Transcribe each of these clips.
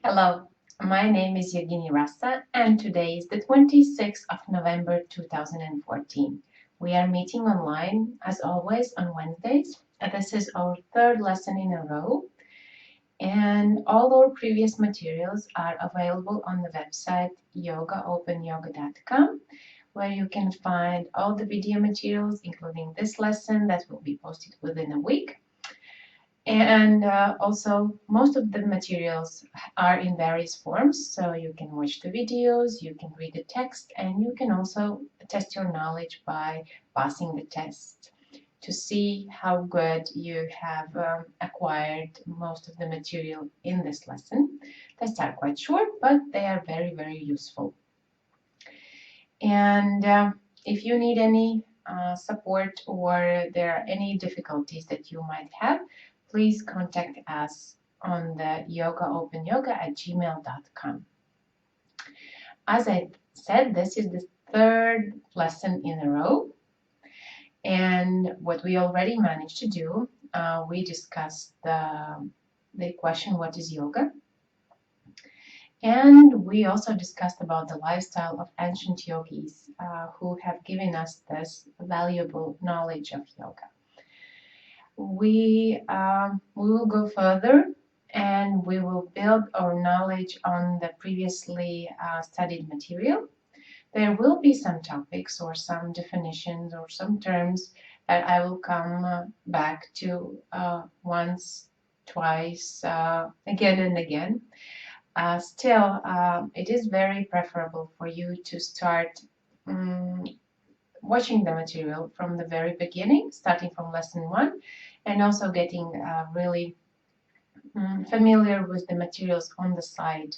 Hello, my name is Yevgeny Rasta, and today is the 26th of November 2014. We are meeting online, as always, on Wednesdays. This is our third lesson in a row, and all our previous materials are available on the website yogaopenyoga.com, where you can find all the video materials, including this lesson that will be posted within a week. And also, most of the materials are in various forms, so you can watch the videos, you can read the text, and you can also test your knowledge by passing the test to see how good you have acquired most of the material in this lesson. Tests are quite short, but they are very, very useful. And if you need any support or there are any difficulties that you might have, please contact us on the yogaopenyoga@gmail.com. As I said, this is the third lesson in a row. And what we already managed to do, we discussed the question, what is yoga? And we also discussed about the lifestyle of ancient yogis who have given us this valuable knowledge of yoga. We will go further and we will build our knowledge on the previously studied material. There will be some topics or some definitions or some terms that I will come back to once, twice, again and again. Still, it is very preferable for you to start watching the material from the very beginning, starting from lesson 1, and also getting really familiar with the materials on the side.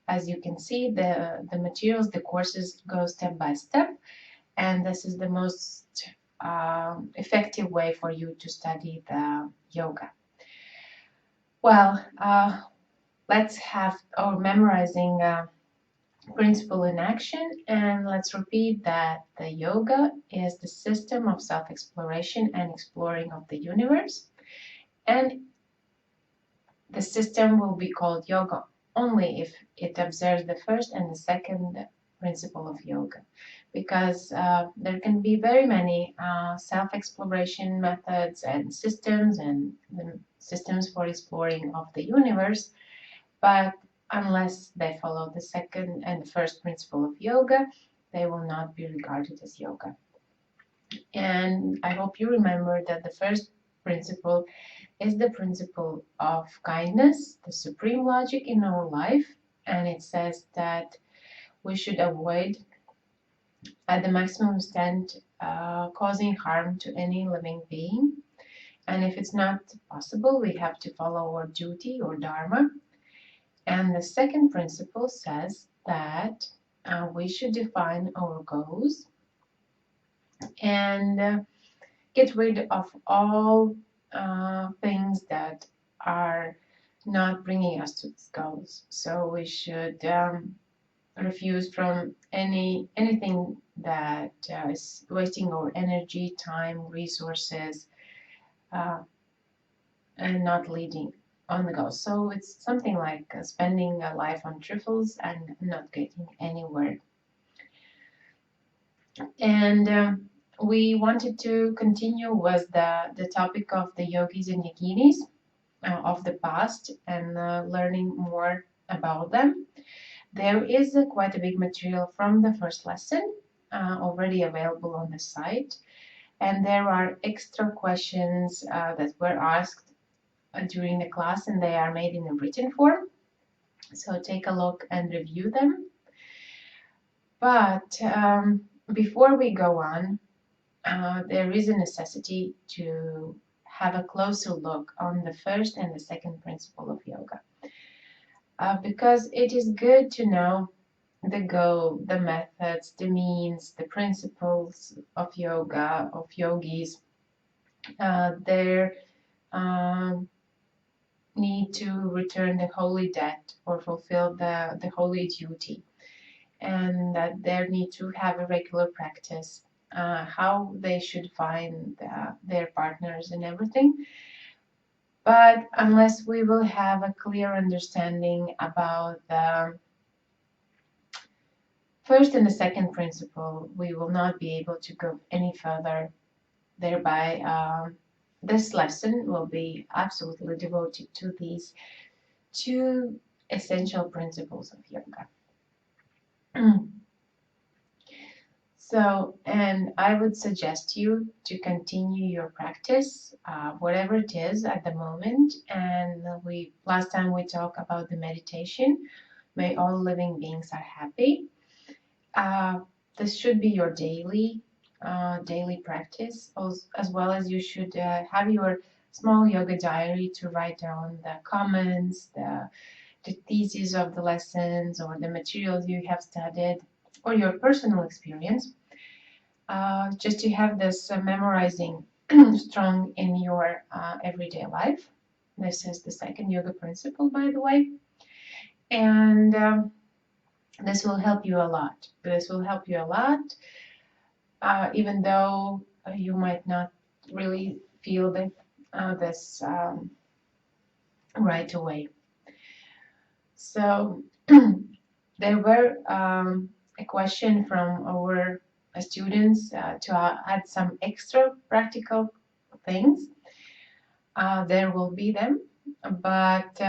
As you can see, the materials, the courses go step by step, and this is the most effective way for you to study the yoga. Well, let's have our memorizing principle in action, and let's repeat that the yoga is the system of self-exploration and exploring of the universe, and the system will be called yoga only if it observes the first and the second principle of yoga, because there can be very many self-exploration methods and the systems for exploring of the universe, but unless they follow the second and the first principle of yoga, they will not be regarded as yoga. And I hope you remember that the first principle is the principle of kindness, the supreme logic in our life, and it says that we should avoid at the maximum extent causing harm to any living being, and if it's not possible, we have to follow our duty or dharma. And the second principle says that we should define our goals and get rid of all things that are not bringing us to these goals. So we should refuse from anything that is wasting our energy, time, resources, and not leading on the goal. So it's something like spending a life on trifles and not getting anywhere. And we wanted to continue with the topic of the yogis and yoginis of the past and learning more about them. There is quite a big material from the first lesson already available on the site, and there are extra questions that were asked during the class, and they are made in a written form. So take a look and review them. But before we go on, there is a necessity to have a closer look on the first and the second principle of yoga. Because it is good to know the goal, the methods, the means, the principles of yoga, of yogis, their need to return the holy debt or fulfill the holy duty, and that they need to have a regular practice, how they should find their partners and everything. But unless we will have a clear understanding about the first and the second principle, we will not be able to go any further. Thereby, this lesson will be absolutely devoted to these two essential principles of yoga. So, and I would suggest you to continue your practice, whatever it is at the moment. And last time we talked about the meditation. May all living beings are happy. This should be your daily practice, as well as you should have your small yoga diary to write down the comments, the thesis of the lessons, or the materials you have studied, or your personal experience. Just to have this memorizing strong in your everyday life. This is the second yoga principle, by the way. And this will help you a lot. This will help you a lot, even though you might not really feel this right away. So there were a question from our students to add some extra practical things. There will be them, but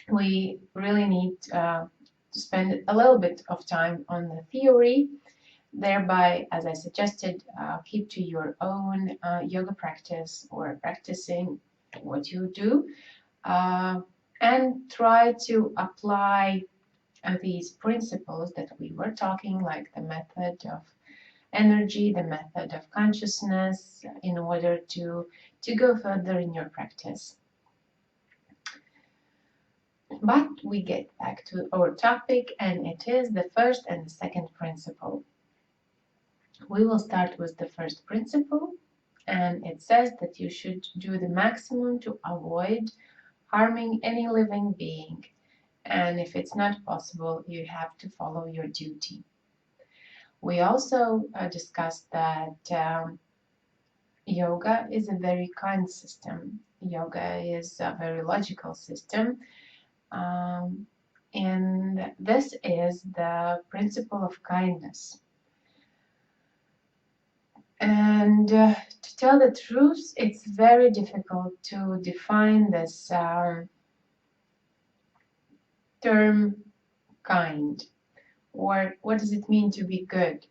we really need to spend a little bit of time on the theory. Thereby, as I suggested, keep to your own yoga practice or practicing what you do, and try to apply these principles that we were talking, like the method of energy, the method of consciousness, in order to go further in your practice. But we get back to our topic, and it is the first and the second principle. We will start with the first principle, and it says that you should do the maximum to avoid harming any living being. And if it's not possible, you have to follow your duty. We also discussed that yoga is a very kind system. Yoga is a very logical system. And this is the principle of kindness. And to tell the truth, it's very difficult to define this term kind, or what does it mean to be good.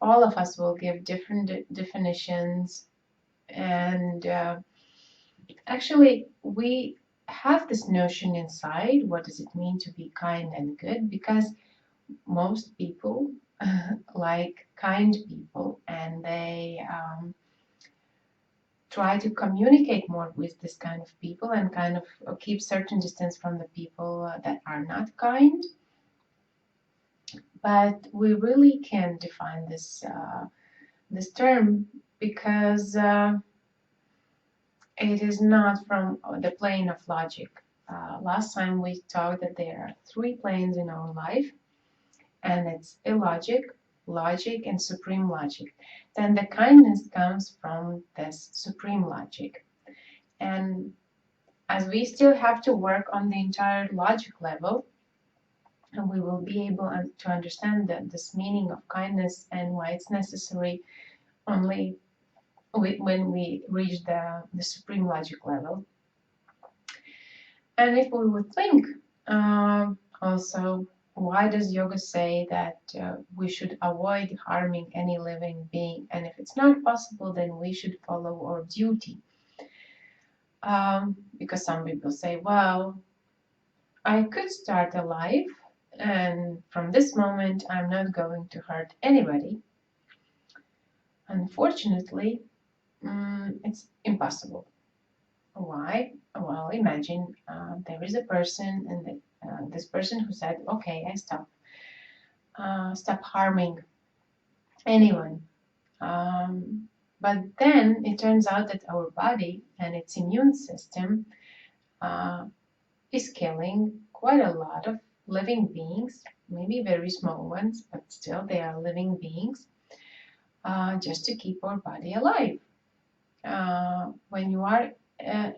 All of us will give different definitions, and actually we have this notion inside, what does it mean to be kind and good, because most people like kind people, and they try to communicate more with this kind of people and kind of keep certain distance from the people that are not kind. But we really can define this term, because it is not from the plane of logic. Last time we talked that there are three planes in our life, and it's illogic, logic, and supreme logic. Then the kindness comes from this supreme logic. And as we still have to work on the entire logic level, and we will be able to understand this meaning of kindness and why it's necessary only when we reach the supreme logic level. And if we would think also, why does yoga say that we should avoid harming any living being? And if it's not possible, then we should follow our duty. Because some people say, well, I could start a life, and from this moment, I'm not going to hurt anybody. Unfortunately, it's impossible. Why? Well, imagine there is a person, and this person who said, okay, I stop harming anyone. But then it turns out that our body and its immune system is killing quite a lot of living beings, maybe very small ones, but still they are living beings, just to keep our body alive. When you are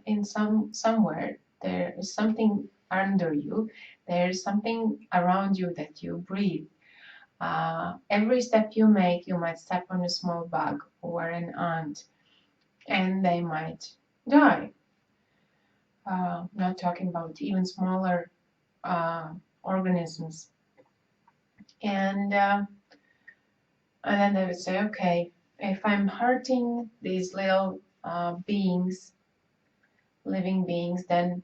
in somewhere there is something under you. There is something around you that you breathe. Every step you make, you might step on a small bug or an ant, and they might die. Not talking about even smaller uh, organisms. And and then they would say, okay, if I'm hurting these little beings, living beings, then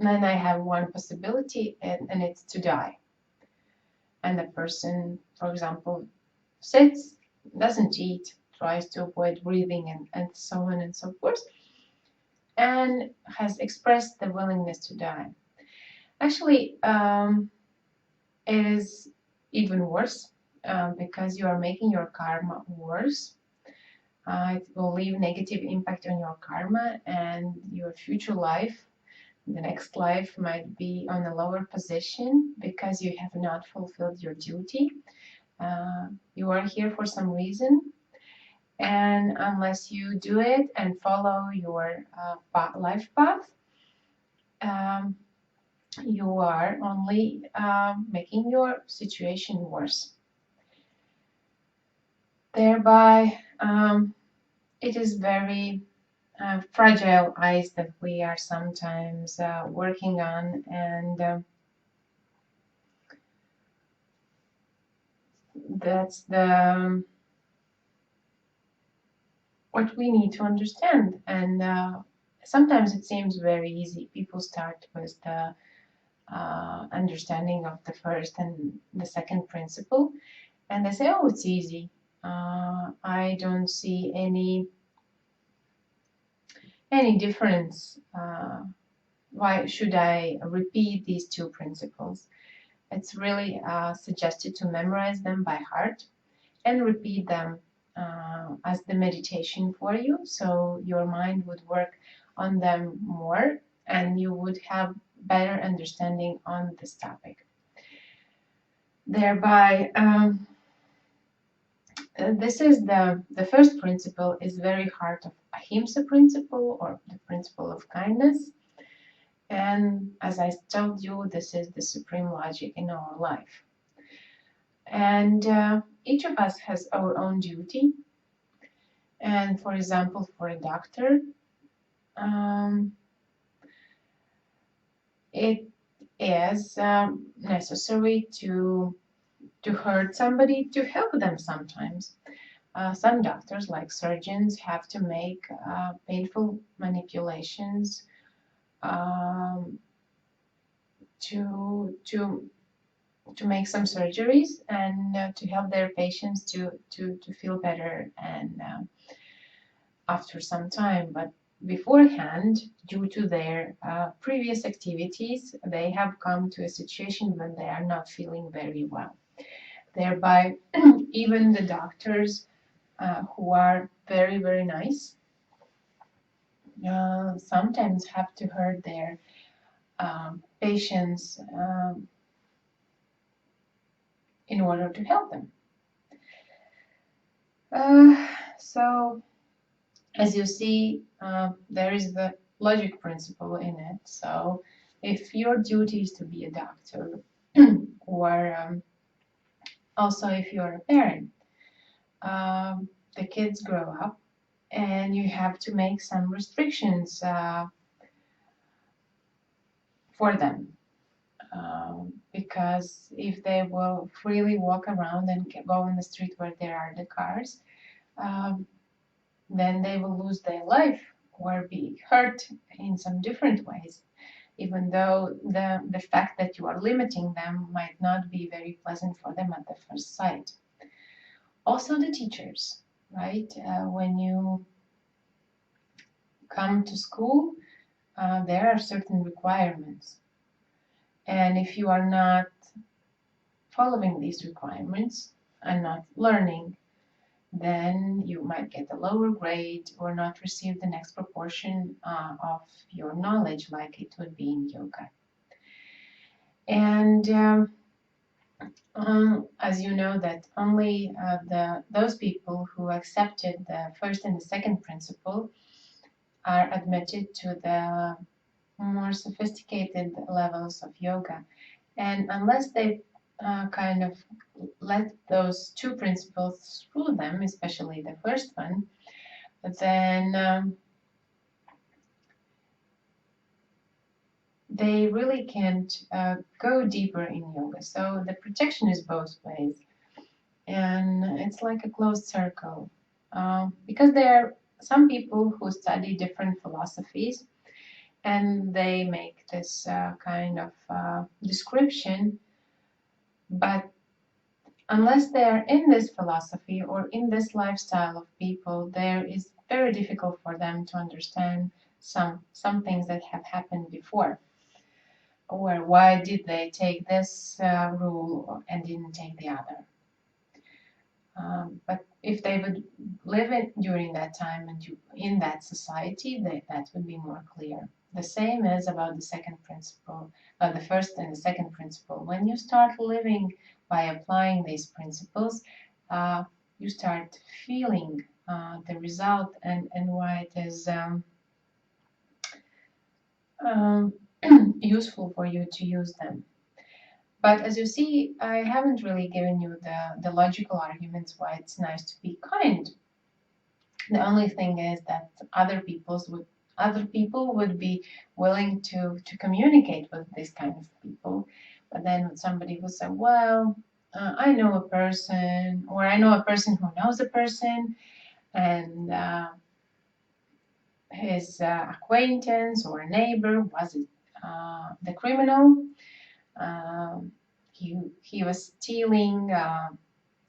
I have one possibility, and it's to die. And the person, for example, sits, doesn't eat, tries to avoid breathing, and so on and so forth, and has expressed the willingness to die. Actually, it is even worse because you are making your karma worse. It will leave negative impact on your karma and your future life. The next life might be on a lower position because you have not fulfilled your duty. You are here for some reason, and unless you do it and follow your life path, um, you are only making your situation worse. Thereby, it is very fragile ice that we are sometimes working on, and that's the what we need to understand. And sometimes it seems very easy. People start with the understanding of the first and the second principle, and they say, "Oh, it's easy. I don't see any difference. Why should I repeat these two principles?" It's really suggested to memorize them by heart and repeat them as the meditation for you, so your mind would work on them more and you would have better understanding on this topic. Thereby, this is the first principle is very heart of ahimsa principle, or the principle of kindness. And as I told you, this is the supreme logic in our life. And each of us has our own duty. And for example, for a doctor, um, it is necessary to hurt somebody to help them sometimes. Some doctors, like surgeons, have to make painful manipulations um, to make some surgeries and to help their patients to feel better and after some time. But beforehand, due to their previous activities, they have come to a situation when they are not feeling very well. Thereby, even the doctors who are very, very nice sometimes have to hurt their patients in order to help them. So, as you see, there is the logic principle in it. So, if your duty is to be a doctor, or also if you're a parent, the kids grow up and you have to make some restrictions for them. Because if they will freely walk around and go in the street where there are the cars, um, then they will lose their life or be hurt in some different ways, even though the fact that you are limiting them might not be very pleasant for them at the first sight. Also, the teachers, right? When you come to school, there are certain requirements. And if you are not following these requirements and not learning, then you might get a lower grade or not receive the next proportion of your knowledge like it would be in yoga. And as you know, that only those people who accepted the first and the second principle are admitted to the more sophisticated levels of yoga. And unless they kind of let those two principles through them, especially the first one, then they really can't go deeper in yoga. So the protection is both ways. And it's like a closed circle. Because there are some people who study different philosophies and they make this kind of description, but unless they are in this philosophy or in this lifestyle of people, there is very difficult for them to understand some things that have happened before, or why did they take this rule and didn't take the other. But if they would live it during that time and in that society, that would be more clear. The same is about the second principle, the first and the second principle. When you start living by applying these principles, you start feeling the result and why it is um, useful for you to use them. But as you see, I haven't really given you the logical arguments why it's nice to be kind. The only thing is that other people would be willing to communicate with this kind of people. But then somebody would say, well, I know a person, or I know a person who knows a person, and his acquaintance or neighbor was the criminal. Um, he was stealing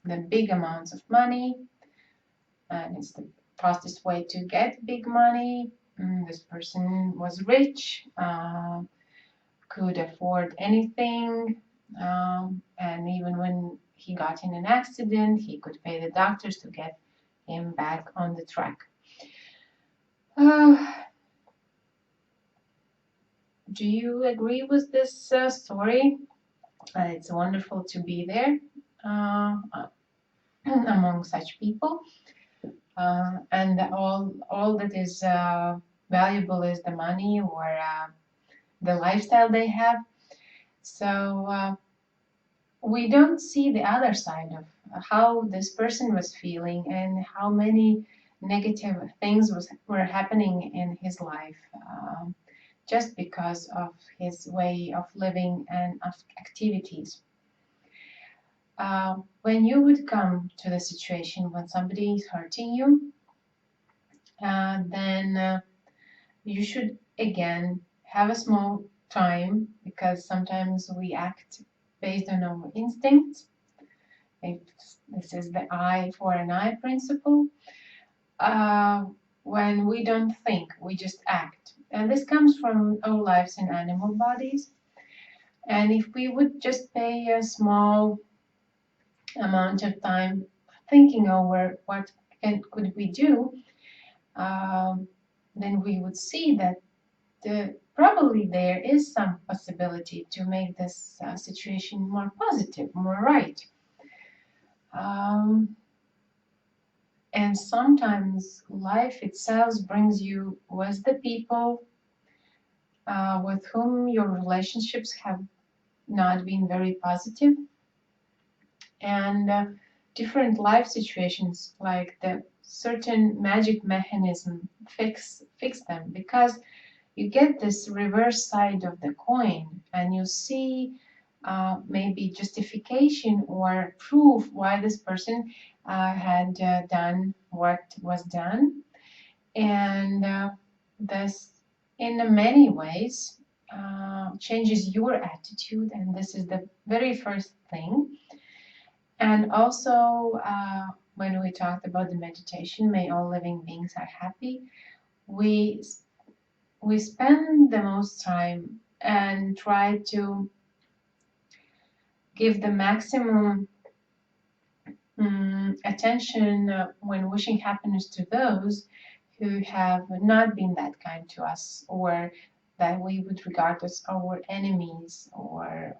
the big amounts of money, and it's the fastest way to get big money. This person was rich, could afford anything, and even when he got in an accident, he could pay the doctors to get him back on the track. Uh, do you agree with this story? It's wonderful to be there among such people. And all that is valuable is the money or the lifestyle they have. So we don't see the other side of how this person was feeling and how many negative things were happening in his life just because of his way of living and of activities. When you would come to the situation when somebody is hurting you, then you should again have a small time, because sometimes we act based on our instincts. If this is the eye for an eye principle. When we don't think, we just act. And this comes from our lives in animal bodies. And if we would just pay a small amount of time thinking over what could we do, then we would see that probably there is some possibility to make this situation more positive, more right. And sometimes life itself brings you with the people with whom your relationships have not been very positive, and different life situations like the certain magic mechanism fix them, because you get this reverse side of the coin and you see maybe justification or proof why this person had done what was done. And this, in many ways, changes your attitude. And this is the very first thing. And also, when we talked about the meditation, may all living beings are happy, we spend the most time and try to give the maximum attention when wishing happiness to those who have not been that kind to us, or that we would regard as our enemies, or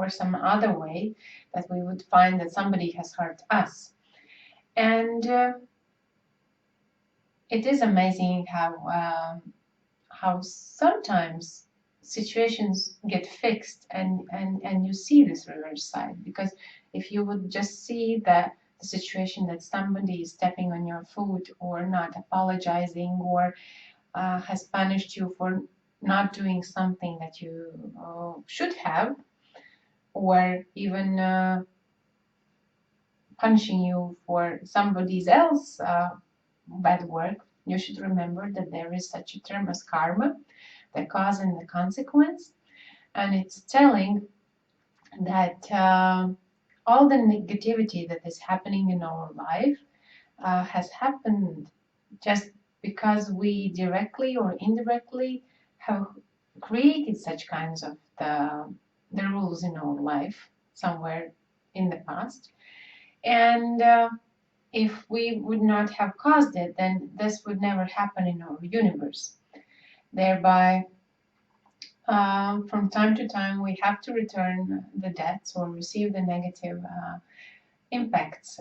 some other way that we would find that somebody has hurt us. And it is amazing how sometimes situations get fixed, and you see this reverse side. Because if you would just see the situation that somebody is stepping on your foot, or not apologizing, or has punished you for not doing something that you should have, or even punishing you for somebody else bad work, you should remember that there is such a term as karma, the cause and the consequence. And it's telling that all the negativity that is happening in our life has happened just because we directly or indirectly have created such kinds of the rules in our life somewhere in the past. And if we would not have caused it, then this would never happen in our universe. Thereby, from time to time, we have to return the debts or receive the negative impacts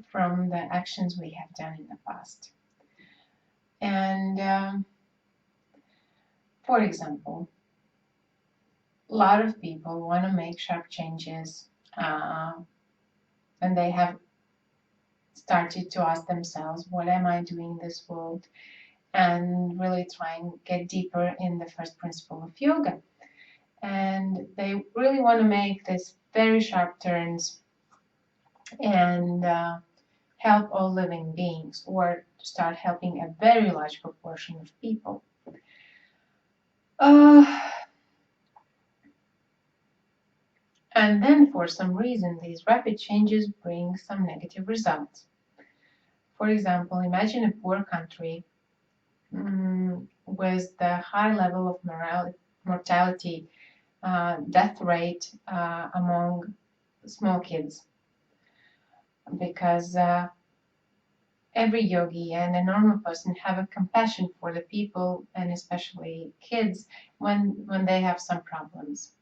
from the actions we have done in the past. And for example, a lot of people want to make sharp changes, and they have started to ask themselves, what am I doing in this world? And really try and get deeper in the first principle of yoga. And they really want to make these very sharp turns and help all living beings, or start helping a very large proportion of people. Uh, and then, for some reason, these rapid changes bring some negative results. For example, imagine a poor country with the high level of mortality, death rate among small kids, because every yogi and a normal person have a compassion for the people, and especially kids, when they have some problems.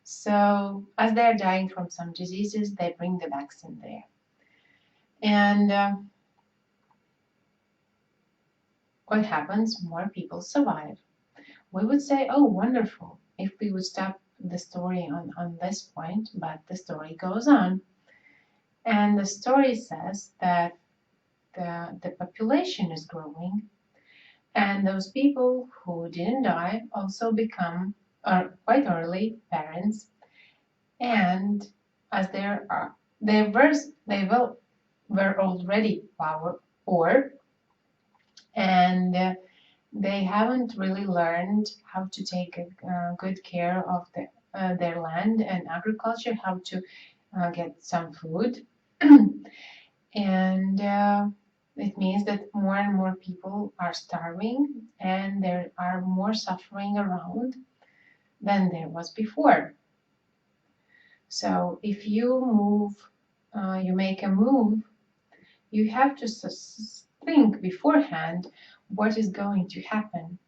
So as they're dying from some diseases, they bring the vaccine there. And what happens? More people survive. We would say, oh, wonderful, if we would stop the story on this point, but the story goes on. And the story says that the population is growing, and those people who didn't die also become quite early parents. And as were already poor, and they haven't really learned how to take good care of their land and agriculture, how to get some food. And it means that more and more people are starving, and there are more suffering around than there was before. So if you make a move, you have to think beforehand what is going to happen.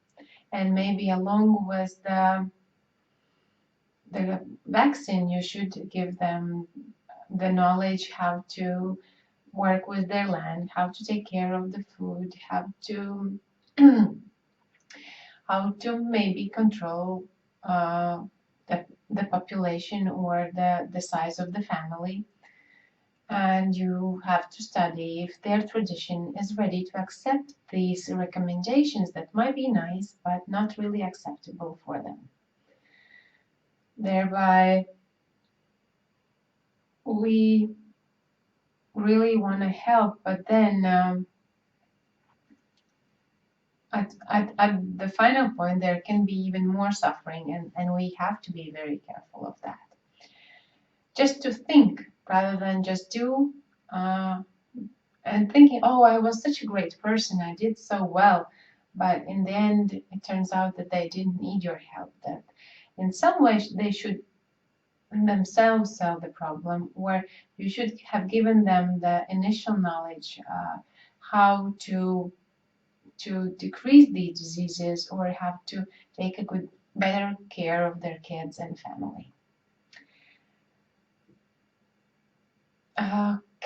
And maybe along with the vaccine, you should give them the knowledge how to work with their land, how to take care of the food, how to how to maybe control the population, or the size of the family. And you have to study if their tradition is ready to accept these recommendations that might be nice but not really acceptable for them. Thereby, we really want to help, but then at the final point, there can be even more suffering, and we have to be very careful of that. Just to think rather than just do, and thinking, oh, I was such a great person, I did so well, but in the end, it turns out that they didn't need your help, that in some way they should themselves solve the problem, or you should have given them the initial knowledge how to decrease these diseases, or how to take a better care of their kids and family.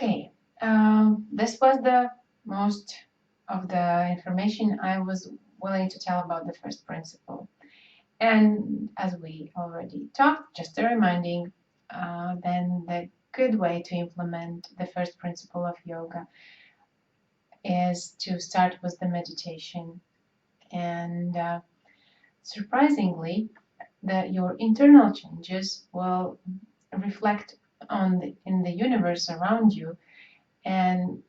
Okay, this was the most of the information I was willing to tell about the first principle. And as we already talked, just a reminding, then the good way to implement the first principle of yoga is to start with the meditation. And surprisingly, your internal changes will reflect in the universe around you, and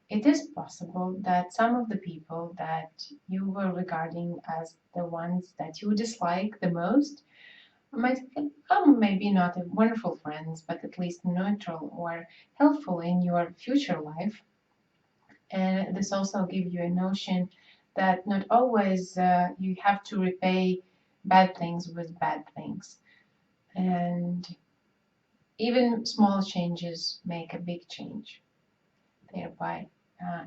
it is possible that some of the people that you were regarding as the ones that you dislike the most might become maybe not wonderful friends, but at least neutral or helpful in your future life. And this also gives you a notion that not always you have to repay bad things with bad things. And even small changes make a big change. Thereby,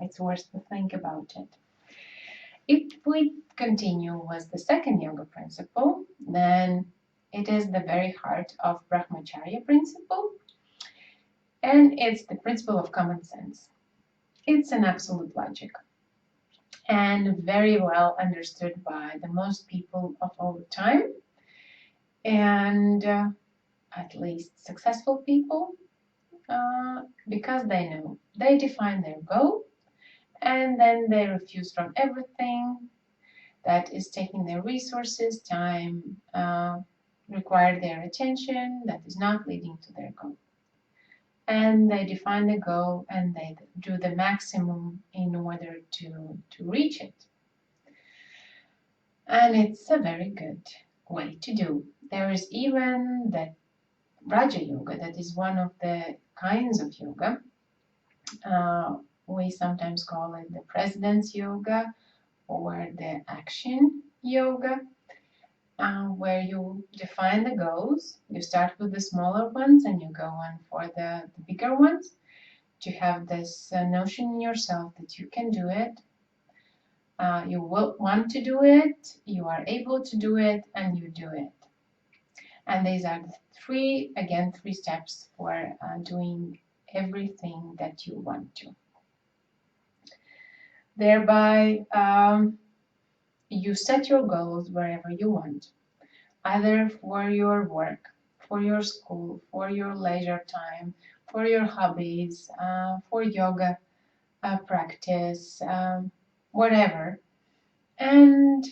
it's worth to think about it. If we continue with the second yoga principle, then it is the very heart of Brahmacharya principle, and it's the principle of common sense. It's an absolute logic and very well understood by the most people of our time, and at least successful people, because they know they define their goal and then they refuse from everything that is taking their resources, time, require their attention, that is not leading to their goal. And they define the goal and they do the maximum in order to reach it. And it's a very good way to do. There is even the Raja Yoga, that is one of the kinds of yoga. We sometimes call it the President's Yoga or the Action Yoga, where you define the goals. You start with the smaller ones and you go on for the bigger ones, to have this notion in yourself that you can do it. You will want to do it, you are able to do it, and you do it. And these are the three steps for doing everything that you want to. Thereby, you set your goals wherever you want, either for your work, for your school, for your leisure time, for your hobbies, for yoga practice, whatever. And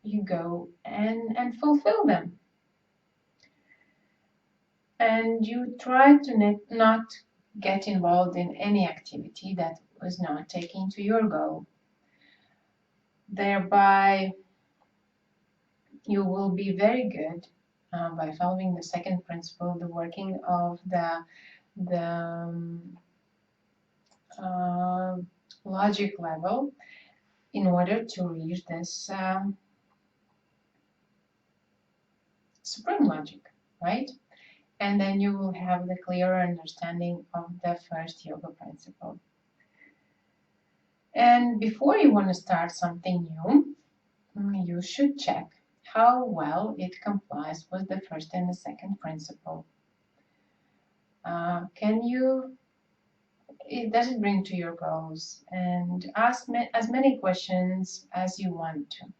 you go and fulfill them. And you try to not get involved in any activity that was not taking to your goal. Thereby, you will be very good by following the second principle, the working of the logic level, in order to reach this supreme logic, right? And then you will have the clearer understanding of the first yoga principle. And before you want to start something new, you should check how well it complies with the first and the second principle. Does it bring to your goals? And ask as many questions as you want to.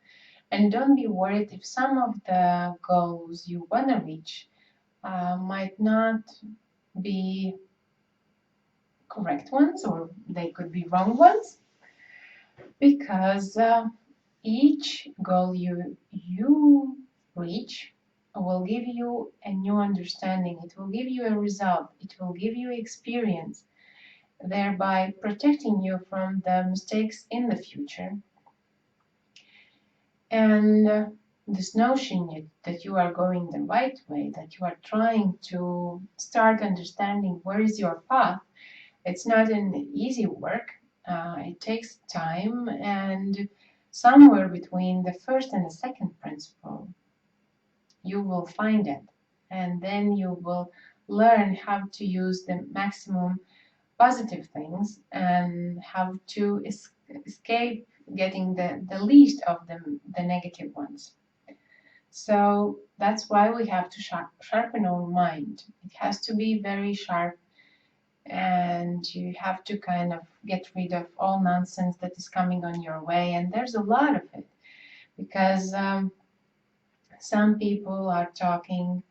And don't be worried if some of the goals you want to reach might not be correct ones, or they could be wrong ones, because each goal you reach will give you a new understanding. It will give you a result. It will give you experience, thereby protecting you from the mistakes in the future. And this notion that you are going the right way, that you are trying to start understanding where is your path, it's not an easy work. It takes time, and somewhere between the first and the second principle, you will find it. And then you will learn how to use the maximum positive things and how to escape getting the least of the negative ones. So that's why we have to sharpen our mind. It has to be very sharp and you have to kind of get rid of all nonsense that is coming on your way. And there's a lot of it because some people are talking,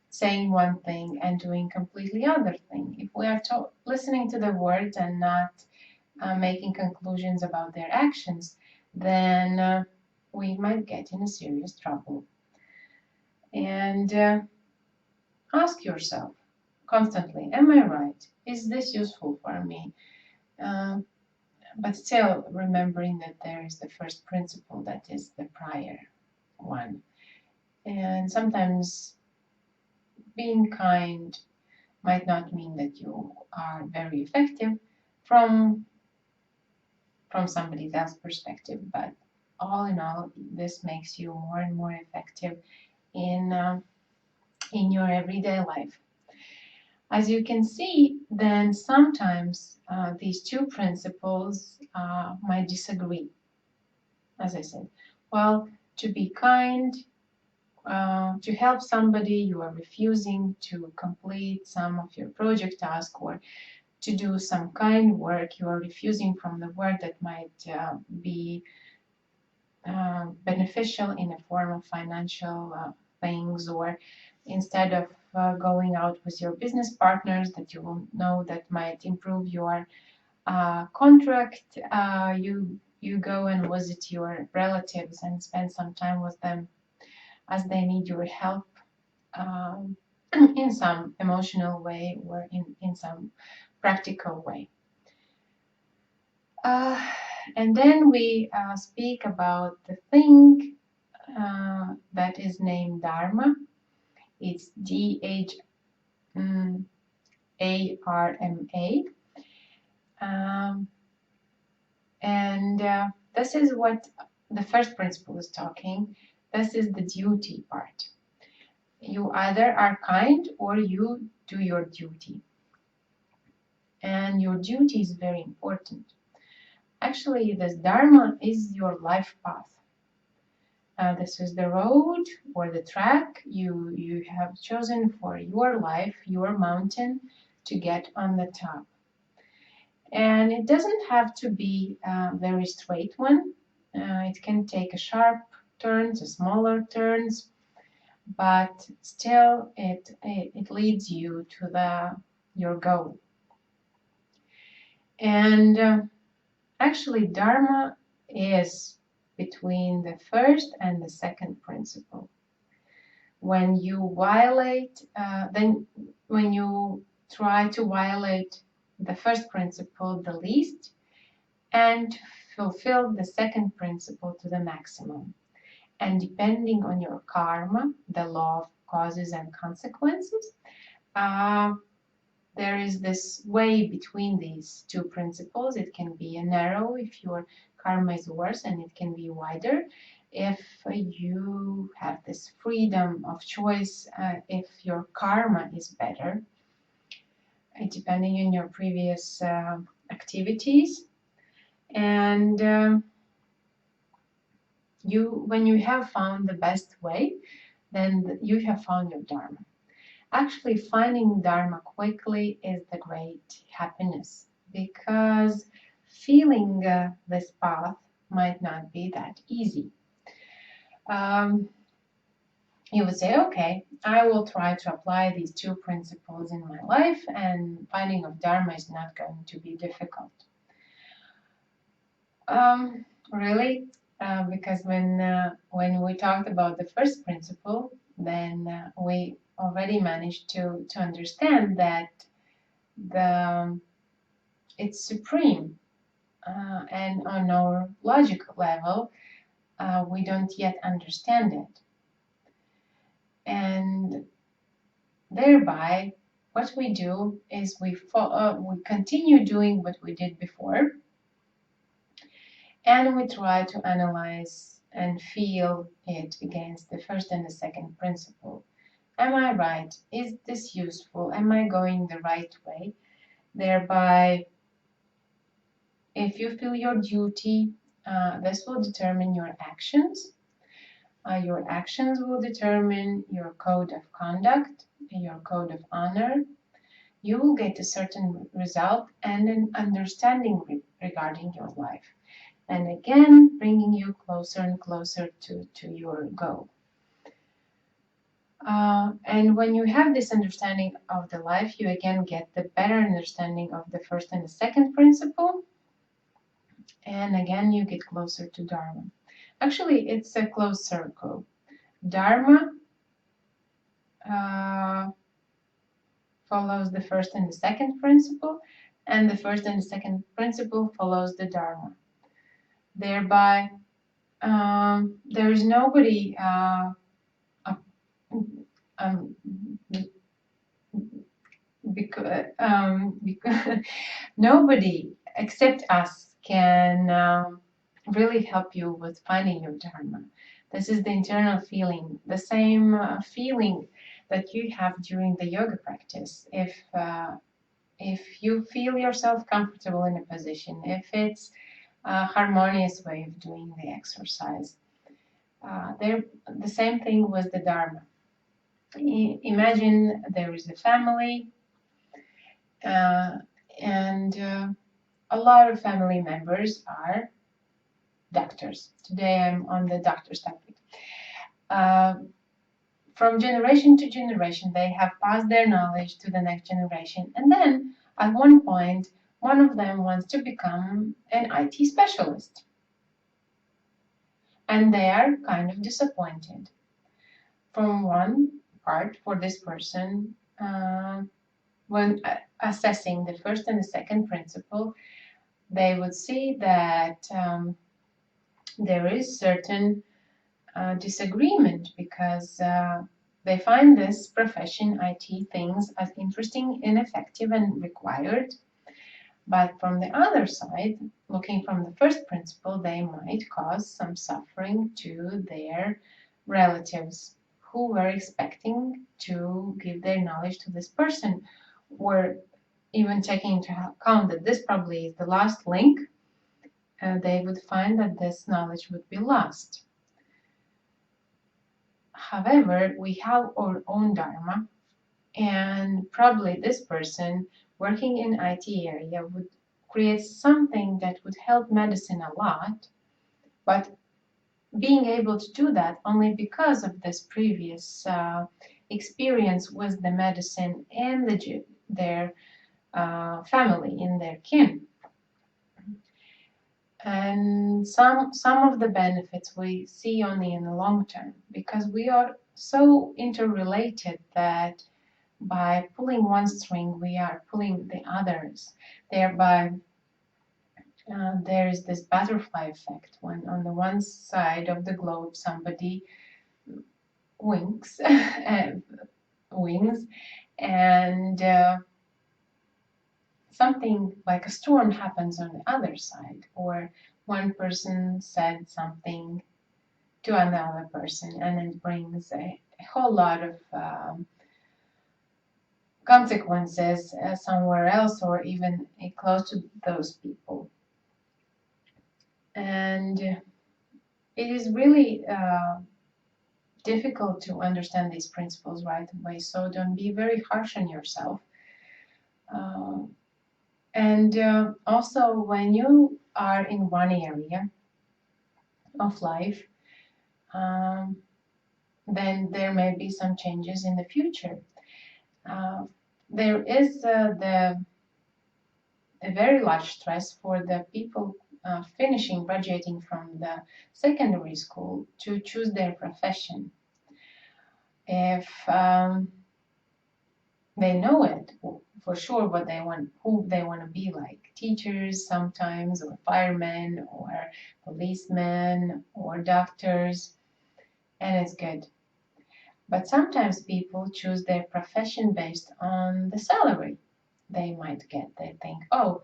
saying one thing and doing completely other thing. If we are listening to the words and not making conclusions about their actions, then we might get in a serious trouble. And ask yourself constantly, am I right? Is this useful for me? Uh, but still remembering that there is the first principle that is the prior one. And sometimes being kind might not mean that you are very effective from somebody else's perspective, but all in all, this makes you more and more effective in your everyday life. As you can see, then sometimes these two principles might disagree. As I said, well, to be kind, to help somebody, you are refusing to complete some of your project task, or to do some kind work, you are refusing from the work that might be beneficial in a form of financial things, or instead of going out with your business partners that you will know that might improve your contract, you go and visit your relatives and spend some time with them as they need your help um, in some emotional way or in some practical way. Uh, and then we speak about the thing that is named Dharma. It's Dharma. And this is what the first principle is talking. This is the duty part. You either are kind or you do your duty. And your duty is very important. Actually, this Dharma is your life path. This is the road or the track you have chosen for your life, your mountain, to get on the top. And it doesn't have to be a very straight one. It can take a sharp turns, a smaller turns, but still it leads you to your goal. And actually, Dharma is between the first and the second principle. When you violate, when you try to violate the first principle the least and fulfill the second principle to the maximum. And depending on your karma, the law of causes and consequences, there is this way between these two principles. It can be narrow if your karma is worse, and it can be wider if you have this freedom of choice, if your karma is better, depending on your previous activities. And when you have found the best way, then you have found your Dharma. Actually, finding Dharma quickly is the great happiness, because feeling this path might not be that easy. You would say, okay, I will try to apply these two principles in my life, and finding of Dharma is not going to be difficult. Really, because when we talked about the first principle, then we already managed to understand that it's supreme, and on our logical level, we don't yet understand it, and thereby what we do is we continue doing what we did before. And we try to analyze and feel it against the first and the second principle. Am I right? Is this useful? Am I going the right way? Thereby, if you feel your duty, this will determine your actions. Your actions will determine your code of conduct, your code of honor, you will get a certain result and an understanding regarding your life. And again, bringing you closer and closer to your goal. And when you have this understanding of the life, you again get the better understanding of the first and the second principle. And again, you get closer to Dharma. Actually, it's a closed circle. Dharma follows the first and the second principle, and the first and the second principle follows the Dharma. Thereby, there is nobody um, because nobody except us can really help you with finding your Dharma. This is the internal feeling, the same feeling that you have during the yoga practice. If you feel yourself comfortable in a position, if it's a harmonious way of doing the exercise, the same thing with the Dharma. Imagine there is a family, and a lot of family members are doctors. Today I'm on the doctor's topic. From generation to generation, they have passed their knowledge to the next generation. And then at one point, one of them wants to become an IT specialist. And they are kind of disappointed. From one part, for this person, when assessing the first and the second principle, they would see that there is certain disagreement because they find this profession, IT things, as interesting and effective and required. But from the other side, looking from the first principle, they might cause some suffering to their relatives who were expecting to give their knowledge to this person, or even taking into account that this probably is the last link, they would find that this knowledge would be lost. However, we have our own Dharma, and probably this person working in IT area would create something that would help medicine a lot, but being able to do that only because of this previous experience with the medicine and their family, in their kin. And some of the benefits we see only in the long term, because we are so interrelated that by pulling one string, we are pulling the others. Thereby, there is this butterfly effect when on the one side of the globe somebody winks, wings, and something like a storm happens on the other side, or one person said something to another person, and it brings a whole lot of consequences somewhere else, or even close to those people. And it is really difficult to understand these principles right away, so don't be very harsh on yourself. And also, when you are in one area of life, then there may be some changes in the future. There is the very large stress for the people graduating from the secondary school to choose their profession. If they know it for sure what they want, who they want to be, like teachers sometimes, or firemen, or policemen, or doctors, and it's good. But sometimes people choose their profession based on the salary they might get. They think, oh,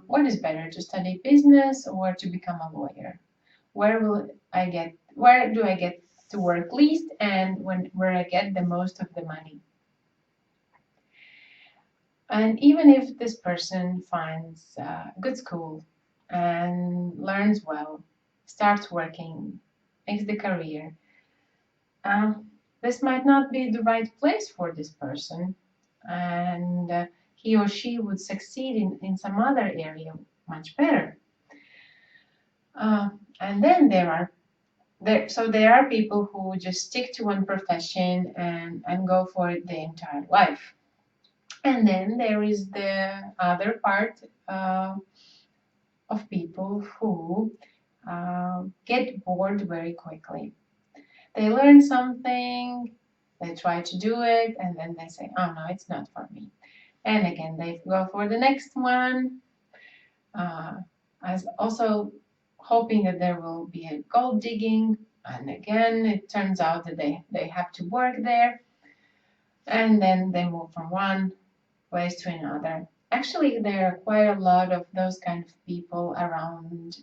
what is better, to study business or to become a lawyer? Where do I get to work least, and where I get the most of the money? And even if this person finds a good school and learns well, starts working, makes the career, this might not be the right place for this person. and he or she would succeed in some other area much better. Uh, and then there are people who just stick to one profession and go for it the entire life. And then there is the other part of people who get bored very quickly. They learn something, they try to do it, and then they say, oh no, it's not for me. And again, they go for the next one, as also hoping that there will be a gold digging. And again, it turns out that they have to work there. And then they move from one place to another. Actually, there are quite a lot of those kind of people around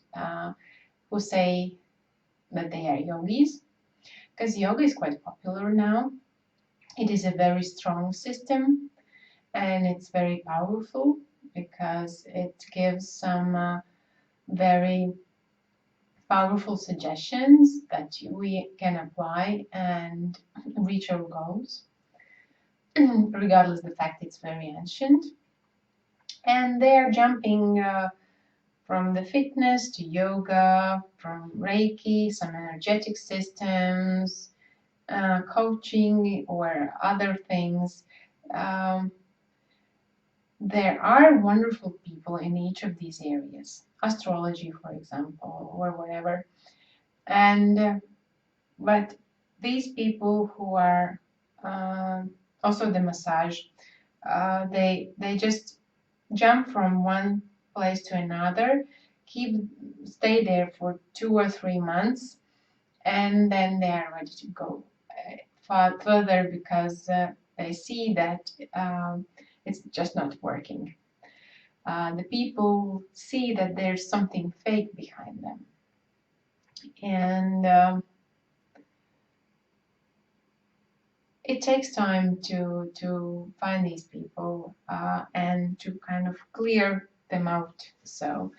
who say that they are yogis, because yoga is quite popular now. It is a very strong system and it's very powerful because it gives some very powerful suggestions that we can apply and reach our goals, regardless of the fact it's very ancient. And they're jumping from the fitness to yoga, from Reiki, some energetic systems, coaching, or other things. Um, there are wonderful people in each of these areas, astrology, for example, or whatever. And but these people who are also the massage, they just jump from one place to another, stay there for 2 or 3 months, and then they are ready to go far further because they see that it's just not working. The people see that there's something fake behind them, and it takes time to find these people and to kind of clear them out. So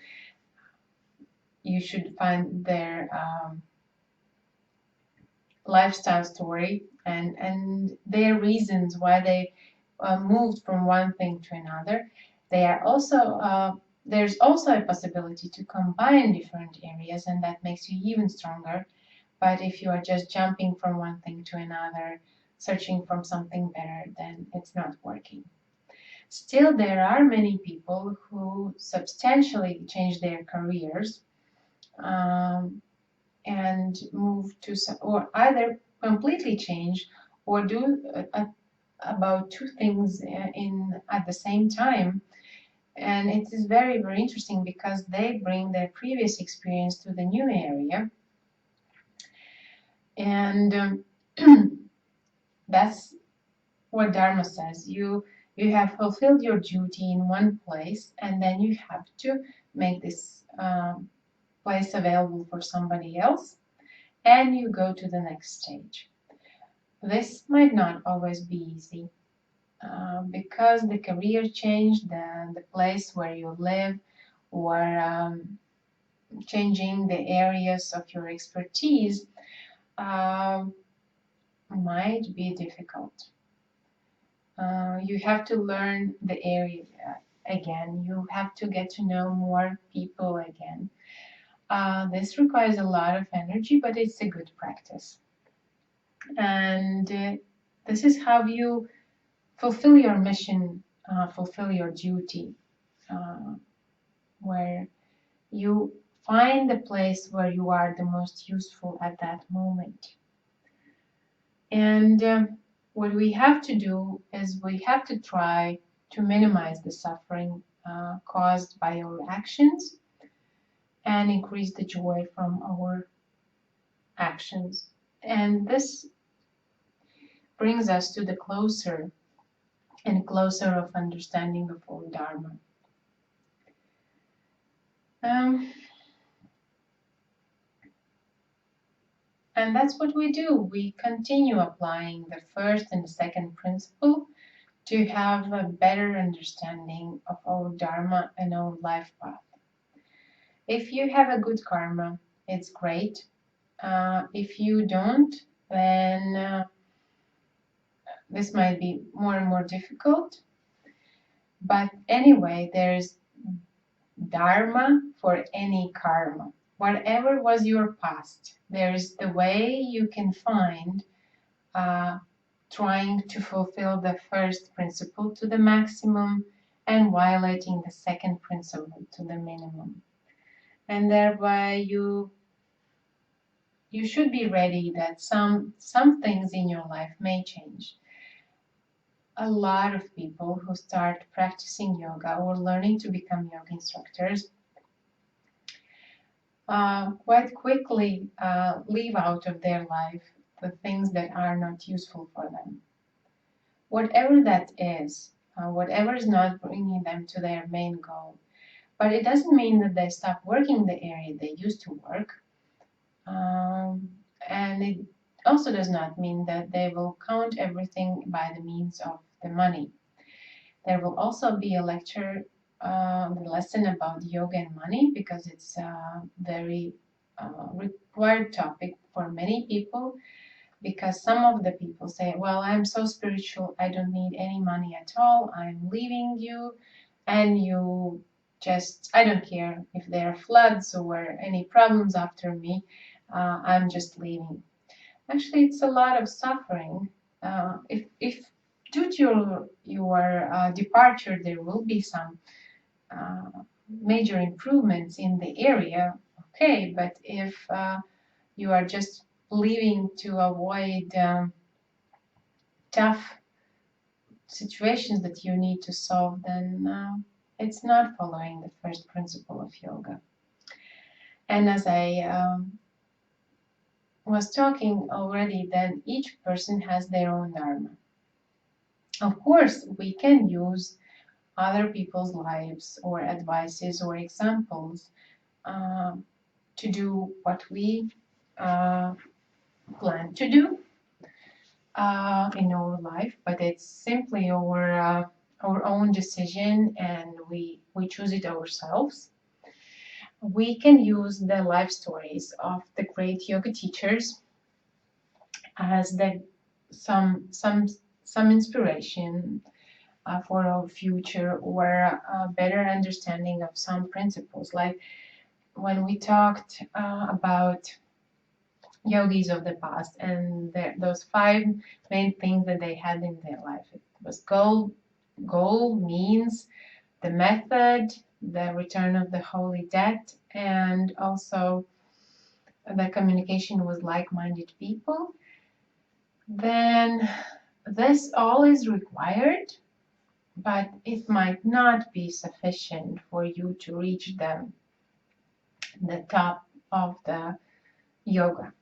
you should find their lifestyle story and their reasons why they moved from one thing to another. They are also there's also a possibility to combine different areas, and that makes you even stronger. But if you are just jumping from one thing to another, searching for something better, then it's not working. Still, there are many people who substantially change their careers um, and move to or either completely change or do about two things in at the same time. And it is very, very interesting because they bring their previous experience to the new area. And that's what Dharma says. You have fulfilled your duty in one place, and then you have to make this place available for somebody else, and you go to the next stage. This might not always be easy because the career change, the place where you live, or changing the areas of your expertise might be difficult. You have to learn the area again. You have to get to know more people again. This requires a lot of energy, but it's a good practice. And this is how you fulfill your mission, fulfill your duty, where you find the place where you are the most useful at that moment. And what we have to do is we have to try to minimize the suffering caused by our actions and increase the joy from our actions. And this brings us to the closer and closer of understanding of our Dharma. And that's what we do. We continue applying the first and the second principle to have a better understanding of our Dharma and our life path. If you have a good karma, it's great. If you don't, then this might be more and more difficult. But anyway, there's Dharma for any karma. Whatever was your past, there's the way you can find uh, trying to fulfill the first principle to the maximum and violating the second principle to the minimum. And thereby you should be ready that some things in your life may change. A lot of people who start practicing yoga or learning to become yoga instructors quite quickly leave out of their life the things that are not useful for them. Whatever that is, whatever is not bringing them to their main goal. But it doesn't mean that they stop working the area they used to work. And it also does not mean that they will count everything by the means of the money. There will also be a lecture, lesson about yoga and money, because it's a very required topic for many people. Because some of the people say, well, I'm so spiritual, I don't need any money at all, I'm leaving you, and you just, I don't care if there are floods or any problems after me, I'm just leaving. Actually, it's a lot of suffering. If due to your departure, there will be some major improvements in the area, okay, but if you are just leaving to avoid tough situations that you need to solve, then it's not following the first principle of yoga. And as I was talking already, then each person has their own dharma. Of course, we can use other people's lives or advices or examples to do what we plan to do in our life, but it's simply our own decision, and we choose it ourselves. We can use the life stories of the great yoga teachers as some inspiration for our future, or a better understanding of some principles. Like when we talked about yogis of the past and those 5 main things that they had in their life. It was goal, means, the method, the return of the holy debt, and also the communication with like-minded people. Then this all is required, but it might not be sufficient for you to reach the top of the yoga.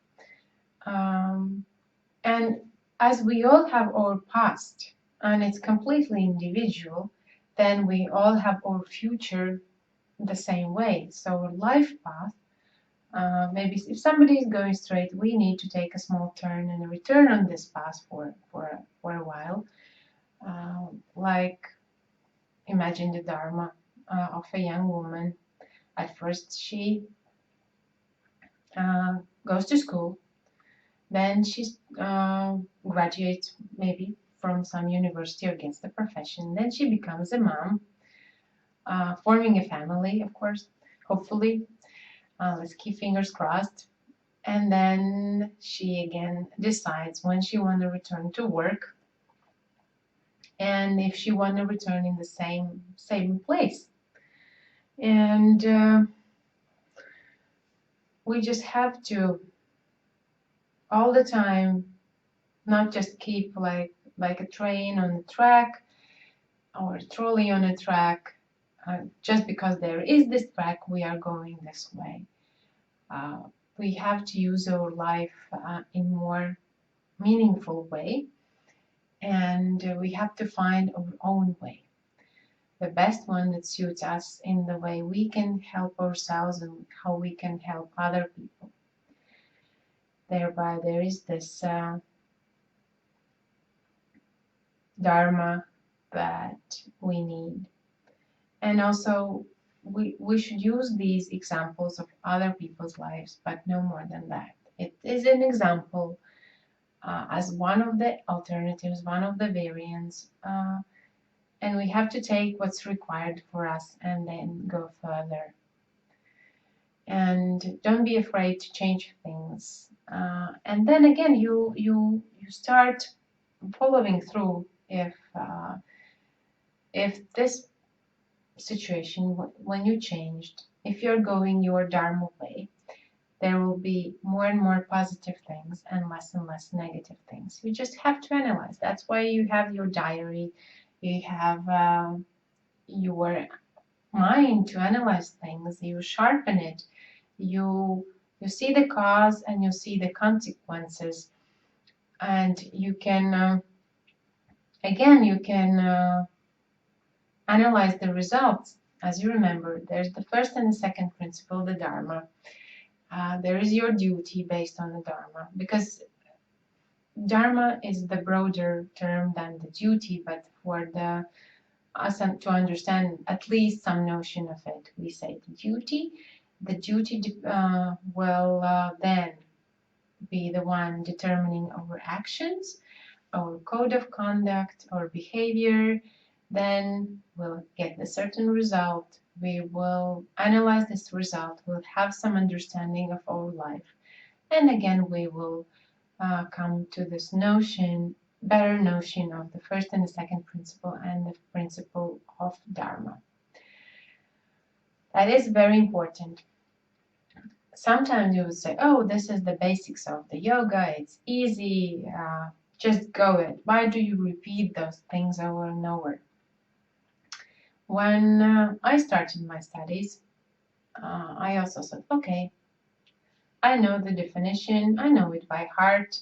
And as we all have our past, and it's completely individual, then we all have our future the same way. So our life path, maybe if somebody is going straight, we need to take a small turn and return on this path for a while. Like imagine the Dharma of a young woman. At first she goes to school, then she graduates maybe from some university or gets the profession. Then she becomes a mom, forming a family, of course, hopefully. Let's keep fingers crossed. And then she again decides when she want to return to work, and if she want to return in the same place. And we just have to all the time not just keep like a train on a track or a trolley on a track. Just because there is this track, we are going this way. We have to use our life in more meaningful way, and we have to find our own way, the best one that suits us in the way we can help ourselves and how we can help other people. Thereby there is this Dharma that we need. And also we should use these examples of other people's lives, but no more than that. It is an example as one of the alternatives, one of the variants, and we have to take what's required for us and then go further. And don't be afraid to change things. And then again, you start following through if this situation, when you changed, if you're going your Dharma way, there will be more and more positive things and less negative things. You just have to analyze. That's why you have your diary, you have your mind to analyze things, you sharpen it, you see the cause and you see the consequences, and you can again you can analyze the results. As you remember, there's the first and the second principle, the Dharma. There is your duty based on the Dharma, because Dharma is the broader term than the duty, but for the us to understand at least some notion of it, we say the duty. The duty will then be the one determining our actions, our code of conduct, our behavior. Then we'll get a certain result. We will analyze this result. We'll have some understanding of our life. And again, we will come to this notion, better notion of the first and the second principle and the principle of Dharma. That is very important. Sometimes you would say, oh, this is the basics of the yoga, it's easy, just go it. Why do you repeat those things over and over? When I started my studies, I also said, okay, I know the definition, I know it by heart,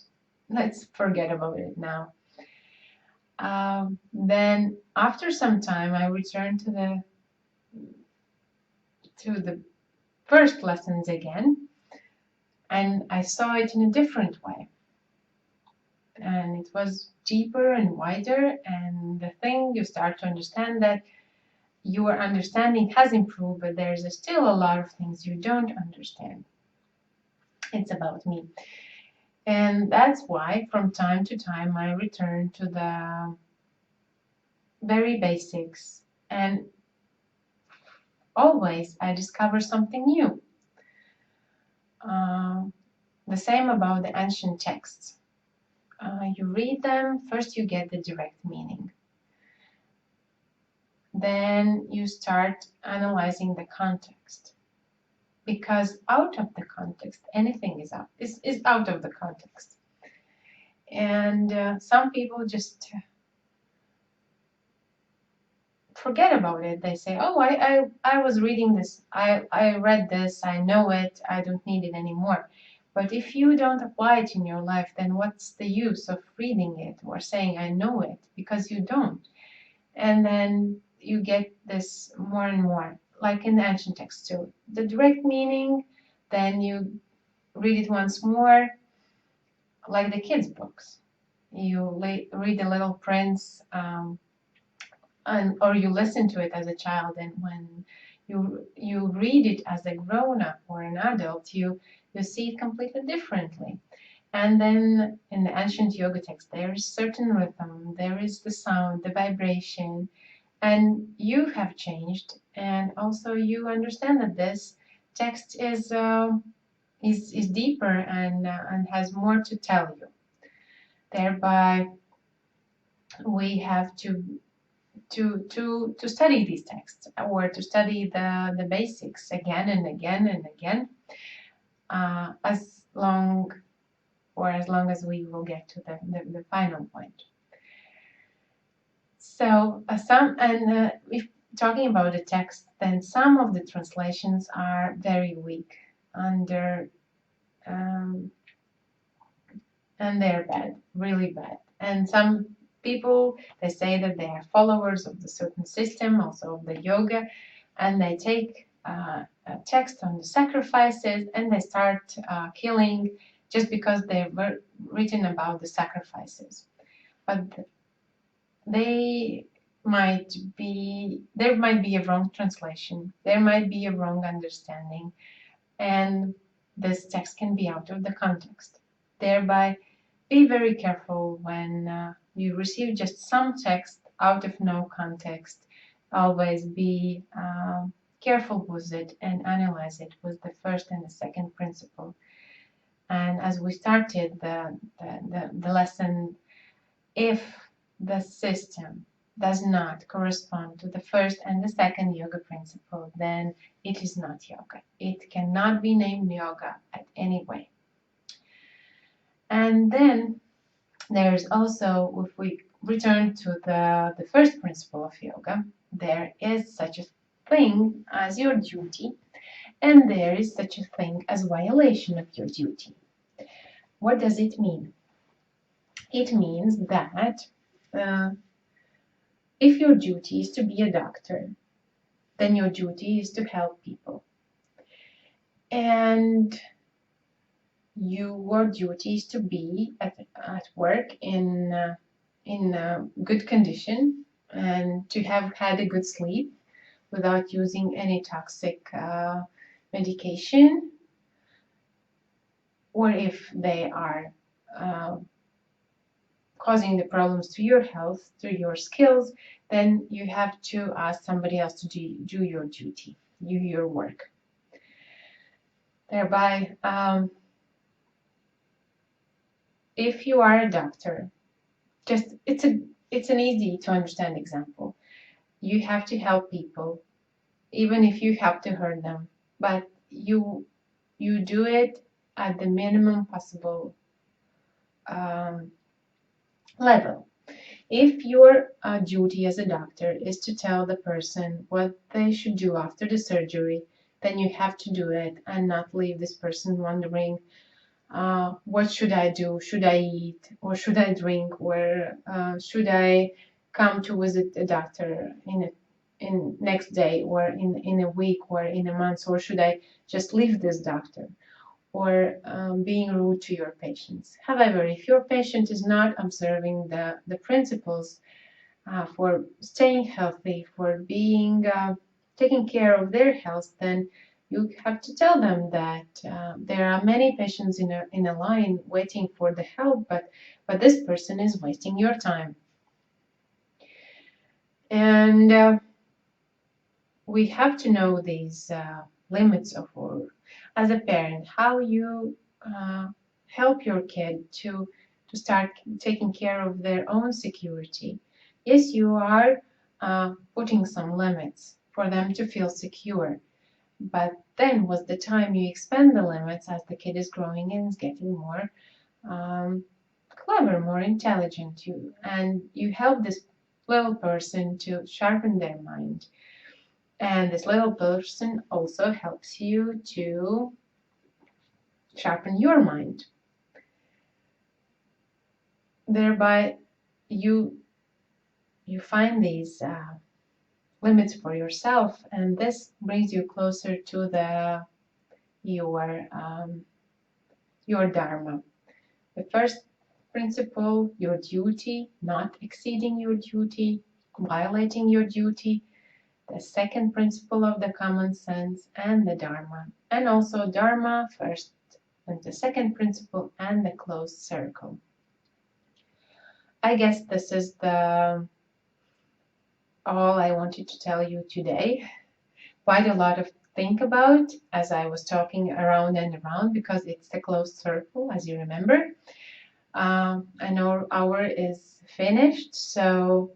let's forget about it now. Then after some time, I returned to the first lessons again, and I saw it in a different way. And it was deeper and wider, and the thing you start to understand that your understanding has improved, but there's still a lot of things you don't understand. It's about me. And that's why from time to time I return to the very basics, and always I discover something new. The same about the ancient texts. You read them, first you get the direct meaning. Then you start analyzing the context. Because out of the context, anything is out of the context. And some people just forget about it. They say, oh, I was reading this, I read this, I know it, I don't need it anymore. But if you don't apply it in your life, then what's the use of reading it or saying I know it, because you don't. And then you get this more and more, like in the ancient texts too. The direct meaning, then you read it once more, like the kids' books. You read The Little Prince, or you listen to it as a child, and when you read it as a grown-up or an adult, you see it completely differently. And then in the ancient yoga text, there is certain rhythm, there is the sound, the vibration, and you have changed, and also you understand that this text is deeper and has more to tell you. Thereby, we have to study these texts, or to study the basics again and again and again, as long as we will get to the final point. So if talking about the text, then some of the translations are very weak, and they're bad, really bad. And some people, they say that they are followers of the certain system, also of the yoga, and they take a text on the sacrifices and they start killing just because they were written about the sacrifices. But there might be a wrong translation, there might be a wrong understanding, and this text can be out of the context. Thereby, be very careful when you receive just some text out of no context. Always be careful with it and analyze it with the first and the second principle. And as we started the lesson, if the system does not correspond to the first and the second yoga principle, then it is not yoga. It cannot be named yoga at any way. And then there's also, if we return to the first principle of yoga, there is such a thing as your duty, and there is such a thing as violation of your duty. What does it mean? It means that if your duty is to be a doctor, then your duty is to help people. And your duty is to be at work in good condition and to have had a good sleep without using any toxic medication, or if they are causing the problems to your health, to your skills, then you have to ask somebody else to do your duty, do your work. Thereby, if you are a doctor, it's an easy to understand example. You have to help people, even if you have to hurt them, but you do it at the minimum possible level. If your duty as a doctor is to tell the person what they should do after the surgery, then you have to do it and not leave this person wondering, what should I do? Should I eat, or should I drink, or should I come to visit a doctor in next day, or in a week, or in a month, or should I just leave this doctor? Or being rude to your patients. However, if your patient is not observing the principles for staying healthy, for being taking care of their health, then you have to tell them that there are many patients in a line waiting for the help, but this person is wasting your time. And we have to know these limits of our, as a parent, how you help your kid to start taking care of their own security. Yes, you are putting some limits for them to feel secure, but then with the time you expand the limits as the kid is growing and is getting more clever, more intelligent, and you help this little person to sharpen their mind. And this little person also helps you to sharpen your mind. Thereby, you find these limits for yourself, and this brings you closer to your Dharma. The first principle, your duty, not exceeding your duty, violating your duty. The second principle of the common sense and the Dharma, and also Dharma first and the second principle and the closed circle. I guess this is all I wanted to tell you today. Quite a lot of think about as I was talking around and around, because it's the closed circle, as you remember. I know our is finished, so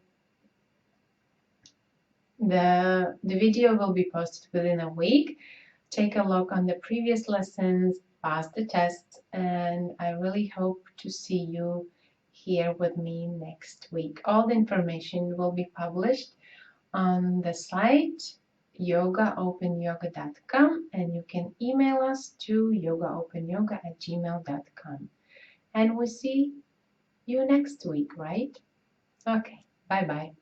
the video will be posted within a week. Take a look on the previous lessons, pass the tests, and I really hope to see you here with me next week. All the information will be published on the site yogaopenyoga.com, and you can email us to yogaopenyoga@gmail.com. And we'll see you next week, right? Okay, bye-bye.